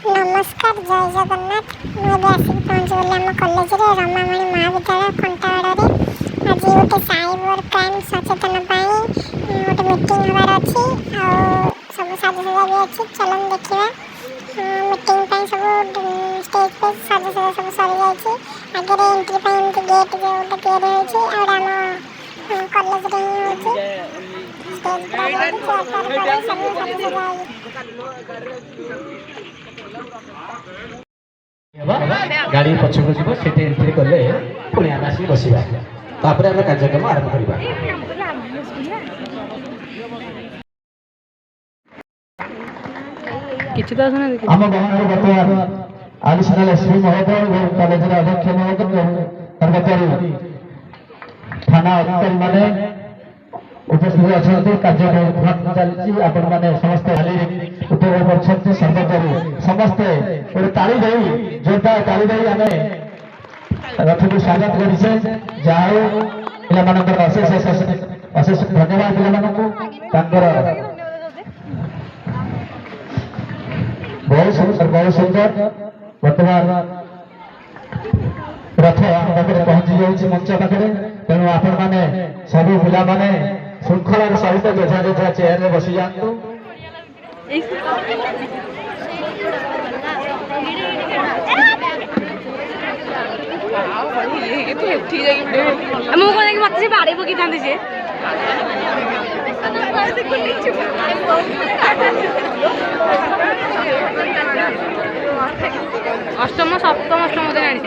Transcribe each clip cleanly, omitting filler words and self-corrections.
नमस्कार जय जगन्नाथ मुझे आसिक पहुँचगली आम कॉलेज रमामणि महाविद्यालय कंटावाड़ी आज गोटे साइबर क्राइम सचेतन गोटे मीटिंग हबार अच्छी सब साजसजा भी अच्छी चलन देखा मीटिंग सब स्टेज पे साजसजा सब सरी जाए आगे एंट्री एमती गेट जो गोटे तैयारी होम कॉलेज गाड़ी पछक जीव से एंट्री कले पुणी आम आसिक बसवा तापर आम कार्यक्रम आरंभ करवा आम भवन बर्तमान आडिशनल एसपी महोदय कॉलेज अध्यक्ष महोदय कर्मचारी थाना अधिकारी माने उपस्थित अच्छा कार्यक्रम चलती आपण मैंने समस्ते उपभोग कर सर्वकरी समस्ते गोटे ताली दे जोरदार ताली दे आम रथ को स्वागत करें जहाँ पे अशेष अशेष धन्यवाद पे बहुत सुंदर बर्तमान रथ आम पाखे पहुंची जाऊँगी मंच पाखे तेणु आपण मैंने सब पिला माने श्रृंखलार सहित जेझा जेझा चेयर में बसी जातु मत बाड़े पकई था अष्टम सप्तम अष्टम जानी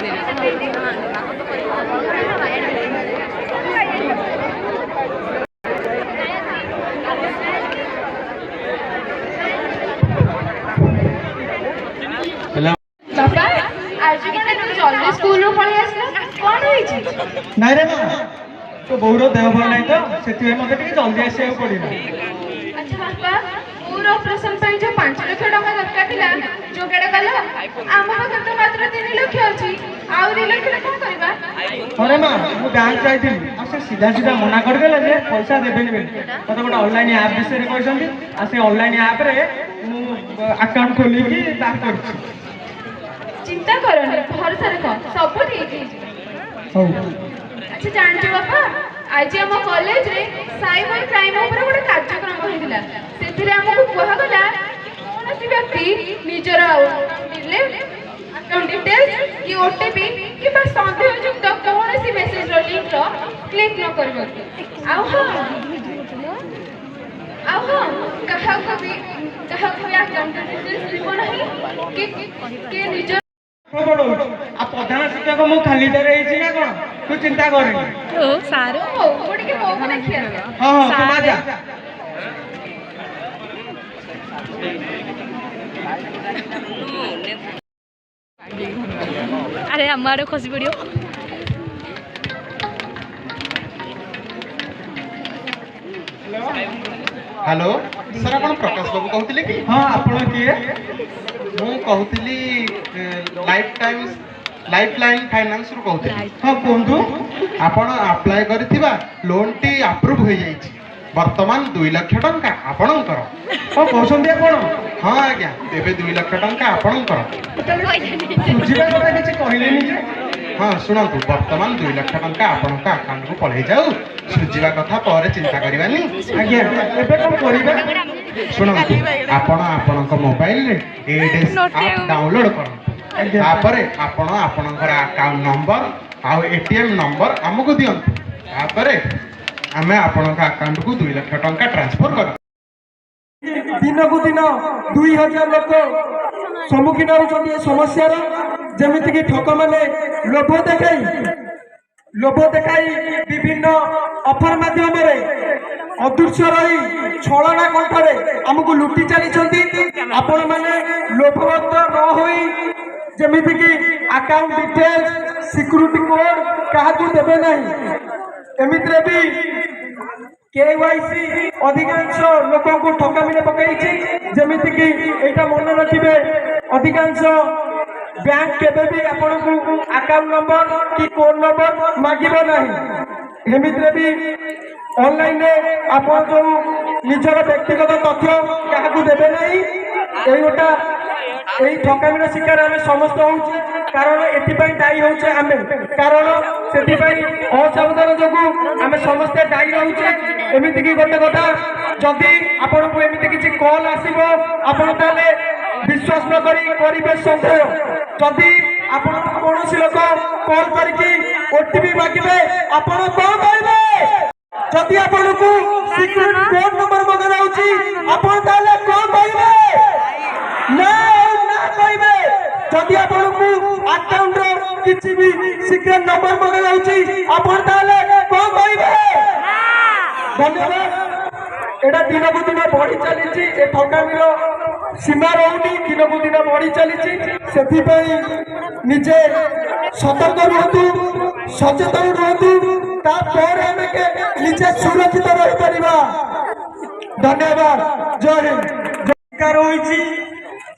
नाई रे माँ तो बौर देह भल ना तो से मत जल्दी आसा पड़ा अच्छा बापा पूरा ऑपरेशन पे जो 5 लाख टका दरकार थिला जोगाड़ कल आम पाखे तो मात्र 3 लाख अच्छी आउ 2 लाख कौन करबा अरे माँ मु बैंक जाइथिली आ से सीधा सीधा मना कर देला जे पैसा देबेनी बेली मते गोटे ऑनलाइन ऐप विषय रे कहछन्ती आ से ऑनलाइन ऐप रे मु अकाउंट खोली की बैंक करछि चिंता करनी भरोसा रख सब ठीक हो अच्छा जानछु बापा आज आम कॉलेज रे साइबर क्राइम ऊपर गोटे कार्यक्रम होइतिला सेथिरे हमकु कहा गला कोनोसी व्यक्ति निजर अकाउंट डिटेल्स कि ओटीपी कि बस संदेहयुक्त कोनोसी मेसेज रो लिंक रो क्लिक न करबो आउ हाँ कहा को भी अकाउंट डिटेल्स लिखो नहीं कि निजर आ प्रधान शिक्षक मु खाली डरे ना कौन तू चिंता कर सारू हाँ हाँ जा अरे हम आड़े खसी पड़ो हेलो सर आप प्रकाश बाबू कहते कि हाँ आपण किए मु कहती लाइफ लाइन फाइनान्स रु कहते हाँ कहतु आपण अप्लाई करथिबा लोन टी अप्रूव हो जाइछि वर्तमान 2 लाख टंका आपणकर हाँ कहते आपण हाँ आज्ञा एबे 2 लाख टंका आपणकर बुझिबा କଥା କିଛି କହିलेनी जे हाँ शुणु वर्तमान 2 लाख टंका आपण अकाउंट को पढ़े जाऊ सुझिबा कथा पर चिंता करवानी आज्ञा एबे कोन करिबा शुणु आपण आपणक मोबाइल रे एडेस ऐप डाउनलोड करन तापरे आपण आपणकर अकाउंट नंबर आ एटीएम नंबर हमको दियंतु तापरे आमे आपणक अकाउंट को 2 लाख टंका ट्रांसफर कर दिन को दिन 2000 लोक सम्मुखीन होती समस्या जमीती कि ठक मैंने लोभ देखाई विभिन्न ऑफर माध्यम अदृश्य रही छलना कंठरे आमको लुटि चली आपण मैंने लोभवत न होई जमीती कि अकाउंट डिटेल्स सिक्यूरिटी कोड क्या देवे ना एमती भी केवाईसी अधिकांश लोक को ठकामी पकई जमीती कि एटा मन रखिए अधिकांश बैंक केबे भी आपण को अकाउंट नंबर कि कोड नंबर मागिबो नहीं एमती भी ऑनलाइन आप जो निजर व्यक्तिगत तथ्य क्या देवे ना ये गोटा এই ঠকামিର ଶିକାର ଆମେ ସମସ୍ତେ ହଉଛୁ କାରଣ ଏଥିପାଇଁ ଦାୟୀ ହଉଛେ ଆମେ କାରଣ ସେଥିପାଇଁ ଅସାବଧାନ ଯୋଗୁଁ ଆମେ ସମସ୍ତେ ଦାୟୀ ରହୁଛେ ଏମିତିକି ଗୋଟେ କଥା ଯଦି ଆପଣଙ୍କୁ ଏମିତି କିଛି କଲ୍ ଆସିବ ଆପଣ ତାହେଲେ ବିଶ୍ୱାସ ନ କରି କରିବେ ସନ୍ଦେହ ଯଦି ଆପଣଙ୍କୁ କୌଣସି ଲୋକ କଲ୍ କରିକି ଓଟିପି ମାଗିବେ ଆପଣ କଣ କହିବେ ଯଦି ଆପଣଙ୍କୁ ସିକ୍ରେଟ କୋଡ୍ ନମ୍ବର ମଗାଯାଉଛି ଆପଣ ତାହେଲେ କଣ କହିବେ ନା କହିବେ ଯଦି ଆପଣଙ୍କୁ ଆକାଉଣ୍ଟର କିଛି ବି ସିକ୍ରେଟ ନମ୍ବର ମଗାଯାଉଛି ଆପଣ ତାହେଲେ କଣ କହିବେ ଧନ୍ୟବାଦ ଏଇଟା ଦିନକୁ ଦିନ ବଢି ଚାଲିଛି ଏ ଠକାମିର ସୀମା ରହୁନି ଦିନକୁ ଦିନ ବଢି ଚାଲିଛି ସେଥିପାଇଁ ନିଜେ ସତର୍କ ରୁହନ୍ତୁ ସଚେତନ ରୁହନ୍ତୁ ତାପରେ ଆମେ ନିଜେ ସୁରକ୍ଷିତ ରହିପାରିବା ଧନ୍ୟବାଦ ଜୟ ହିନ୍ଦ ଶିକାର ହୋଇଛି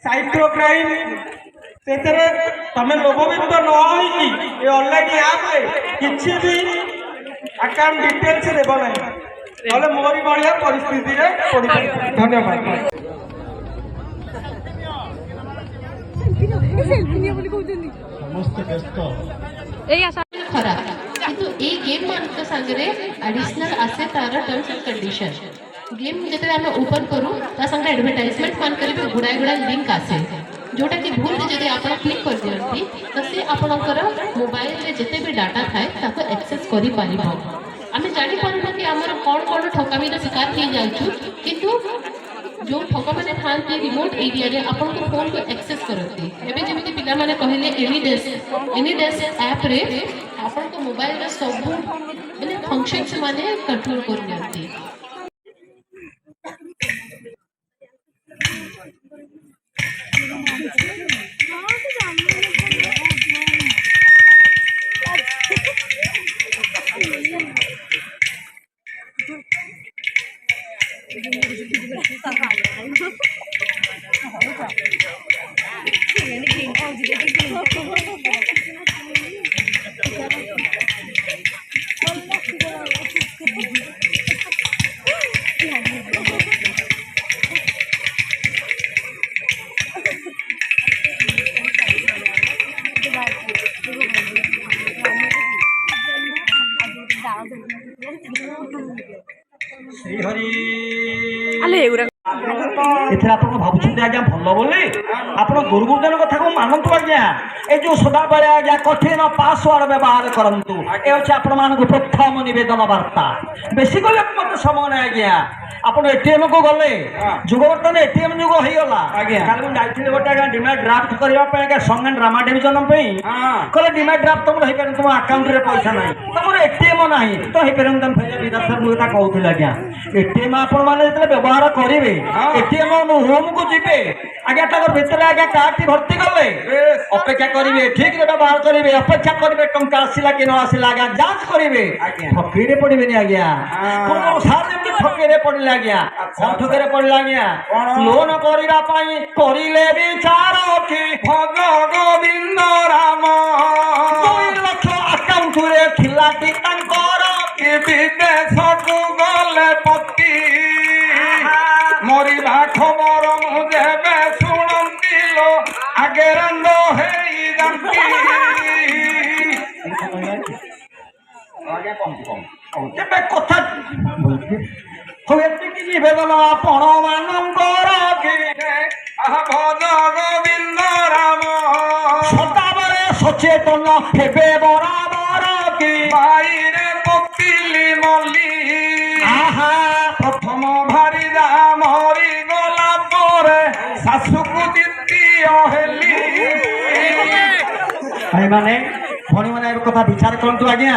ସାଇବର କ୍ରାଇମ ସେଥିରେ ତମେ ଲୋଭବିତ ନ ହୋଇକି ଏ ଅନଲାଇନ ଆପରେ କିଛି ବି ଆକାଉଣ୍ଟ ଡିଟେଲ୍ସ ଦେବ ନାହିଁ ନହେଲେ ମୋରି ଭଳିଆ ପରିସ୍ଥିତିରେ ପଡ଼ିପାରିବ ଧନ୍ୟବାଦ ଖରାପ କିନ୍ତୁ ଏଇ ଗେମ୍ ମାନଙ୍କ ସାଙ୍ଗରେ ଆଡିସନାଲ ଆସେ ତାର ଟର୍ମସ ଆଣ୍ଡ କଣ୍ଡିସନ गेम जेते आमे ओपन करू ता संगे एडवर्टाइजमेंट मान करिवे गुडा गुडा लिंक आसे जोटा कि भूल जदि आपण क्लिक कर दियंती त से आपनकर मोबाइल रे जेते भी डाटा थाए ताको एक्सेस करि पारिबो आमे जानि पारबो कि हमर कोन कोन ठकामी रे शिकार थी जाइछु किंतु जो ठका माने थांती रिमोट एरिया रे आपण को फोन को एक्सेस करती एबे जेमिति पिला माने कहले एनी डेस्क ऐप रे आपण को मोबाइल रे सब माने फंक्शंस माने कंट्रोल कर दियंती एथरे आपण भाबुछन आज्ञा भल बोली आपण दुर्गुजन कथा को मानतु आज्ञा ए जो सदा बेले आज्ञा कठिन पासवर्ड व्यवहार करंतु ए अछि आपण मानको प्रथम निवेदन वार्ता बेसी गले मत समय नै आज्ञा आपण एटीएम को गले जुग वर्तन एटीएम जुग होई गला आज्ञा काल हम जाइथिले गोटा आज्ञा डिमांड ड्राफ्ट करबा पे आज्ञा संगन ड्रामा डिवीजन पे कहले डिमांड ड्राफ्ट तुम रहि पर तुम अकाउंट रे पैसा नाही तुमर एटीएम नाही तो हे परम तुम फेजा विदार सर मुता कहउथिल आज्ञा एटीएम आपण माने जतले व्यवहार करिवे एटीएम रूम को जीवे आज्ञा तक भीतर आज्ञा कार्ड भर्ती कले अपेक्षा करिवे ठीक रे व्यवहार करिवे अपेक्षा करिवे टंका आसिला कि न आसिला आज्ञा जांच करिवे ठकीरे पड़िबे नि आज्ञा कोन सारे ठकीरे पड़िला आज्ञा कोन ठकीरे पड़िला आज्ञा लोन करिबा पई करिले विचार कि भग गोविंद राम 2 लाख अकाउंट रे खिलाटी तांकर कि विदेश को गले पति मरिबा खबर मुझे शुणती लो आगे रंग है कथा निवेदन आपण मानकर भज गोविंद राम सदाबरे सचेतन हेबे बराबर कि बाईरे पतिली मल्ली आहा प्रथम भारी मरी गला परे शाशु को द्वितीय हेली माने भणी माने कथा विचार करंतु आज्ञा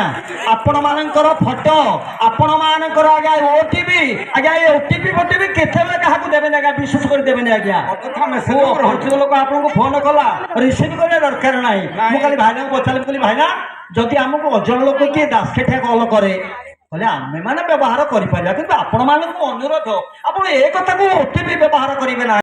आपण मानकर फोटो आपण मानकर आज्ञा ओटीपी आज्ञा ए ओटीपी फोटीपी केतेले काहाकू देबे आज्ञा विश्वास कर देबे आज्ञा कथा मेसेज हरचो लोक आपन को फोन कला रिसीव करे दरकार नाही मु खाली भाईना पचाले बोली भाईना जदि हमको अजन लोक के दासकेठा कॉल करे बोले आमे माने व्यवहार करि पारिया किंतु आपण मानक अनुरोध आपण ए कथा को ओटीपी व्यवहार करिवे ना।